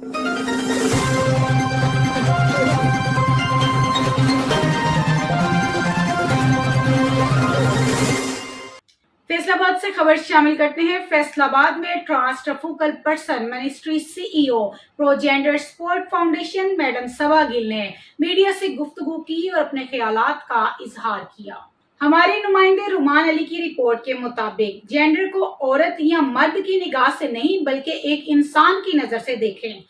फैसलाबाद से खबर शामिल करते हैं। फैसलाबाद में ट्रांसफोकल person ministry CEO progender sport foundation madam Saba Gill ने मीडिया से गुफ्तगू की और अपने ख्यालात का इजहार किया। हमारे नुमाइंदे रुमान अली की रिपोर्ट के मुताबिक जेंडर को औरत या मर्द की निगाह से नहीं बल्कि एक इंसान की नजर से देखें।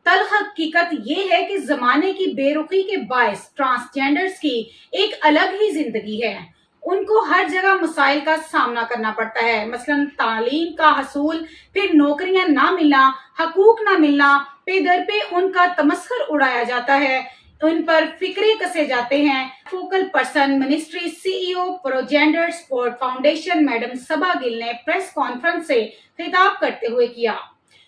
तल्ख हकीकत ये है कि जमाने की बेरुखी के बायस ट्रांसजेंडर्स की एक अलग ही जिंदगी है। उनको हर जगह मसाइल का सामना करना पड़ता है, मसलन तालीम का हसूल, फिर नौकरियां ना मिलना, हकूक ना मिलना, पे दर पे उनका तमस्खर उड़ाया जाता है, उन पर फिक्रे कसे जाते हैं। Focal person ministry CEO progender sport foundation madam Saba Gill ने प्रेस कॉन्फ्रेंस से खिताब करते हुए किया।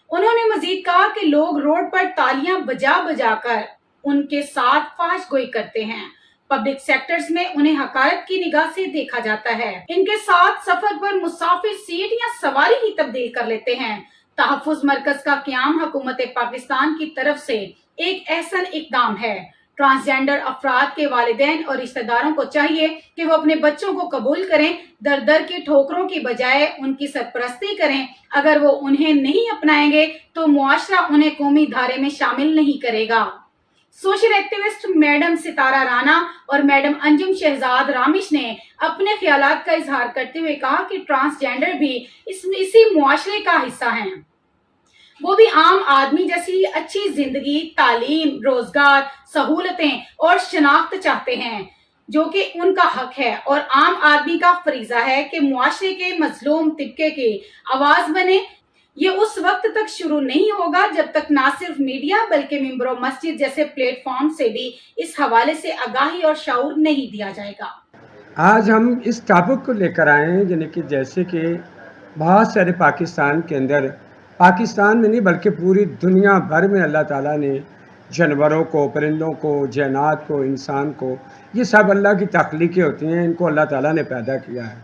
उन्होंने मजीद कहा कि लोग रोड पर तालियां बजा बजा कर उनके साथ फाहशगोई करते हैं। पब्लिक सेक्टर्स में उन्हें हकारत की निगाह से देखा जाता है। इनके साथ सफर पर मुसाफिर सीट या सवारी ही तब्दील कर लेते हैं। तहफ़्फ़ुज़ मरकज का क़याम हुकूमत पाकिस्तान की तरफ से एक अहसन इक़दाम है। ट्रांसजेंडर अफराद के वालिदैन और रिश्तेदारों को चाहिए कि वो अपने बच्चों को कबूल करें, दर दर की ठोकरों की बजाय उनकी सरपरस्ती करें। अगर वो उन्हें नहीं अपनाएंगे तो मुआशरा उन्हें कौमी धारे में शामिल नहीं करेगा। सोशल एक्टिविस्ट मैडम सितारा राना और मैडम अंजुम शहजाद रामिश ने अपने ख्यालात का इजहार करते हुए कहा कि ट्रांसजेंडर भी इसी मुआशरे का हिस्सा हैं। वो भी आम आदमी जैसी अच्छी जिंदगी, तालीम, रोजगार, सहूलतें और शनाख्त चाहते हैं, जो कि उनका हक है और आम आदमी का फरीजा है कि मुआशरे के मजलूम तिबके की आवाज बने। ये उस वक्त तक शुरू नहीं होगा जब तक ना सिर्फ मीडिया बल्कि मिंबर मस्जिद जैसे प्लेटफॉर्म से भी इस हवाले से आगाही और शऊर नहीं दिया जाएगा। आज हम इस टॉपिक को लेकर आए हैं, यानी कि जैसे कि बहुत सारे पाकिस्तान के अंदर, पाकिस्तान में नहीं बल्कि पूरी दुनिया भर में अल्लाह ताला ने जानवरों को, परिंदों को, जन्नात को, इंसान को, ये सब अल्लाह की तख्लीक़ें होती हैं, इनको अल्लाह ताला ने पैदा किया है।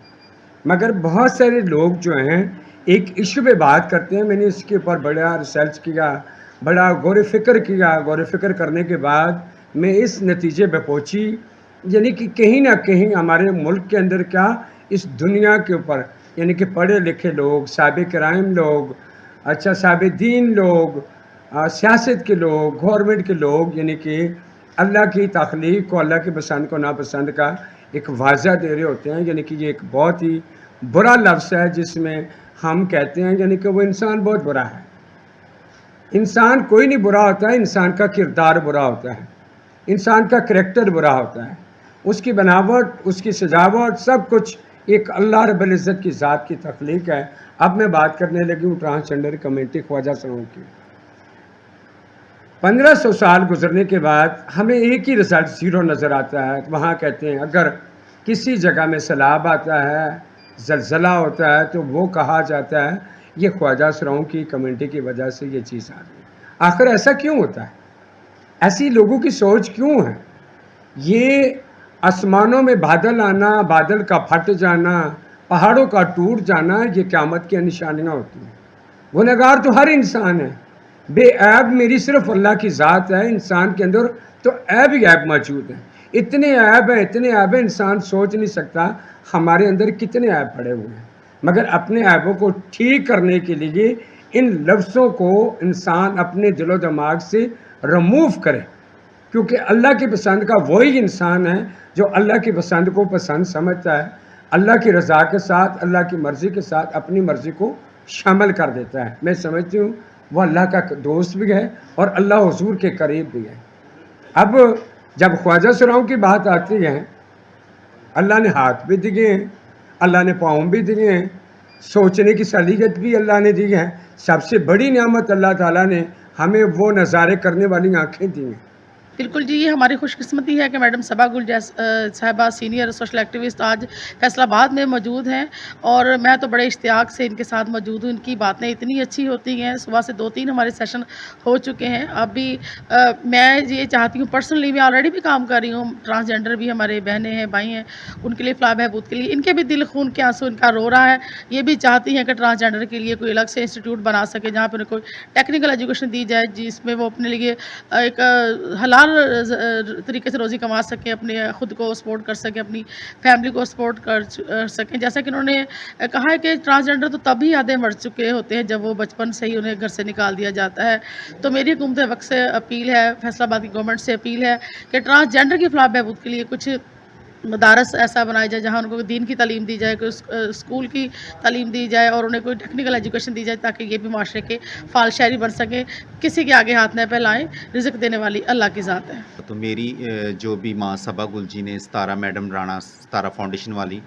मगर बहुत सारे लोग जो हैं एक इशू पे बात करते हैं। मैंने इसके ऊपर बड़ा रिसर्च किया, बड़ा गौर फ़िक्र किया। गौर फ़िक्र करने के बाद मैं इस नतीजे पे पहुंची, यानी कि कहीं ना कहीं हमारे मुल्क के अंदर क्या, इस दुनिया के ऊपर, यानी कि पढ़े लिखे लोग, साहिब कराइम लोग, अच्छा साहिब दीन लोग, सियासत के लोग, गवर्नमेंट के लोग, यानी कि अल्लाह की तख्लीक को, अल्लाह की पसंद को नापसंद का एक वाज़ा दे रहे होते हैं। यानी कि ये एक बहुत ही बुरा लफ्ज़ है जिसमें हम कहते हैं यानी कि वो इंसान बहुत बुरा है। इंसान कोई नहीं बुरा होता है, इंसान का किरदार बुरा होता है, इंसान का करैक्टर बुरा होता है, उसकी बनावट, उसकी सजावट, सब कुछ एक अल्लाह रब्बुल इज़्ज़त की ज़ात की तख्लीक है। अब मैं बात करने लगी हूँ ट्रांसजेंडर कम्युनिटी ख्वाजा सरों की। 1500 साल गुजरने के बाद हमें एक ही रिजल्ट ज़ीरो नज़र आता है। वहाँ कहते हैं अगर किसी जगह में सैलाब आता है, ज़लज़ला होता है, तो वो कहा जाता है ये ख्वाजा सरों की कम्युनिटी की वजह से ये चीज़ आ गई। आखिर ऐसा क्यों होता है? ऐसी लोगों की सोच क्यों है? ये आसमानों में बादल आना, बादल का फट जाना, पहाड़ों का टूट जाना, ये क़यामत की निशानियाँ होती हैं। गुनहगार तो हर इंसान है, बेऐब मेरी सिर्फ अल्लाह की ज़ात है। इंसान के अंदर तो ऐब ही ऐब मौजूद है, इतने ऐब हैं, इतने ऐब हैं, इंसान सोच नहीं सकता हमारे अंदर कितने ऐब पड़े हुए हैं। मगर अपने ऐबों को ठीक करने के लिए इन लफ्ज़ों को इंसान अपने दिलो दिमाग से रिमूव करे, क्योंकि अल्लाह की पसंद का वही इंसान है जो अल्लाह की पसंद को पसंद समझता है, अल्लाह की रज़ा के साथ, अल्लाह की मर्ज़ी के साथ अपनी मर्ज़ी को शामिल कर देता है। मैं समझती हूँ वो अल्लाह का दोस्त भी है और अल्लाह हुज़ूर के करीब भी है। अब जब ख्वाजा सरों की बात आती है, अल्लाह ने हाथ भी दिए हैं, अल्लाह ने पाँव भी दिए हैं, सोचने की सलीकत भी अल्लाह ने दी है। सबसे बड़ी नियामत अल्लाह ताला ने हमें वो नज़ारे करने वाली आँखें दी हैं। بالکل جی، یہ ہماری خوش قسمتی ہے کہ میڈم صبا گل صاحبہ سینئر سوشل ایکٹیوسٹ آج فیصل آباد میں موجود ہیں، اور میں تو بڑے اشتیاق سے ان کے ساتھ موجود ہوں۔ ان کی باتیں اتنی اچھی ہوتی ہیں، صبح سے 2-3 ہمارے سیشن ہو چکے ہیں۔ اب بھی میں یہ چاہتی ہوں، پرسنلی میں آلریڈی بھی کام کر رہی ہوں، ٹرانسجینڈر بھی ہمارے بہنیں ہیں، بھائی ہیں، ان کے لیے فلاح بہبود کے لیے ان کے بھی دل خون کے آنسو ان کا رو رہا ہے۔ یہ بھی چاہتی ہیں کہ ٹرانسجینڈر کے لیے کوئی الگ سے انسٹیٹیوٹ بنا سکے، جہاں پہ انہیں کوئی ٹیکنیکل ایجوکیشن دی جائے، جس میں وہ اپنے لیے ایک حلال طریقے سے روزی کما سکیں، اپنے خود کو سپورٹ کر سکیں، اپنی فیملی کو سپورٹ کر سکیں۔ جیسا کہ انہوں نے کہا ہے کہ ٹرانسجینڈر تو تبھی آدھے مر چکے ہوتے ہیں جب وہ بچپن سے ہی انہیں گھر سے نکال دیا جاتا ہے۔ تو میری حکومت وقت سے اپیل ہے، فیصل آباد کی گورنمنٹ سے اپیل ہے کہ ٹرانسجینڈر کی فلاح بہبود کے لیے کچھ مدارس ایسا بنایا جائے جہاں ان کو دین کی تعلیم دی جائے، کوئی اسکول کی تعلیم دی جائے، اور انہیں کوئی ٹیکنیکل ایجوکیشن دی جائے، تاکہ یہ بھی معاشرے کے فعال شہری بن سکیں۔ کسی کے آگے ہاتھ نہ پھیلائیں، رزق دینے والی اللہ کی ذات ہے۔ تو میری جو بھی ماں صبا گل جی نے ستارہ میڈم رانا ستارہ فاؤنڈیشن والی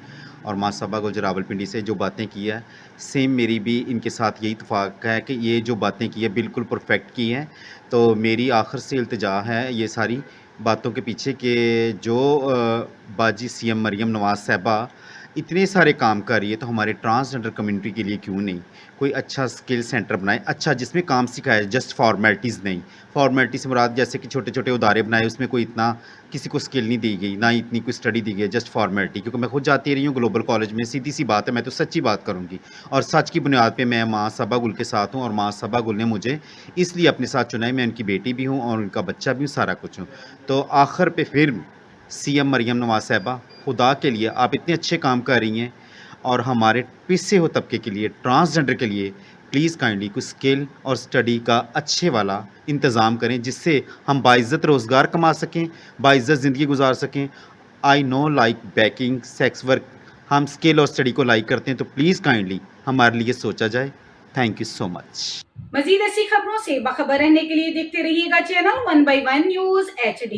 اور ماں صبا گل جو راولپنڈی سے جو باتیں کی ہے، سیم میری بھی ان کے ساتھ یہی اتفاق ہے کہ یہ جو باتیں کی ہے بالکل پرفیکٹ کی ہیں۔ تو میری آخر سے التجا ہے یہ ساری باتوں کے پیچھے کہ جو باجی سی ایم مریم نواز صاحبہ اتنے سارے کام کر رہی ہے، تو ہمارے ٹرانسجنڈر کمیونٹی کے لیے کیوں نہیں کوئی اچھا سکل سینٹر بنائے، اچھا جس میں کام سکھائے، جسٹ فارمیلٹیز نہیں۔ فارمیلٹی سے مراد جیسے کہ چھوٹے چھوٹے ادارے بنائے، اس میں کوئی اتنا کسی کو سکل نہیں دی گئی، نہ اتنی کوئی اسٹڈی دی گئی، جسٹ فارمیلٹی۔ کیونکہ میں خود جاتی رہی ہوں گلوبل کالج میں، سیدھی سی بات ہے، میں تو سچی بات کروں گی، اور سچ کی بنیاد پہ میں ماں صبا گل کے ساتھ ہوں، اور ماں صبا گل نے مجھے اس لیے اپنے ساتھ چنا ہے، میں ان کی بیٹی بھی ہوں اور ان کا بچہ بھی ہوں، سارا کچھ ہوں۔ تو آخر پہ پھر سی ایم مریم نواز صاحبہ، خدا کے لیے آپ اتنے اچھے کام کر رہی ہیں، اور ہمارے پسے ہوئے طبقے کے لیے، ٹرانسجنڈر کے لیے پلیز کائنڈلی کوئی اسکل اور اسٹڈی کا اچھے والا انتظام کریں، جس سے ہم باعزت روزگار کما سکیں، باعزت زندگی گزار سکیں۔ I know like baking, sex work, ہم اسکل اور اسٹڈی کو لائک کرتے ہیں، تو پلیز کائنڈلی ہمارے لیے سوچا جائے۔ Thank you so much. مزید ایسی خبروں سے باخبر رہنے کے لیے دیکھتے رہیے گا چینل 1/1 نیوز HD۔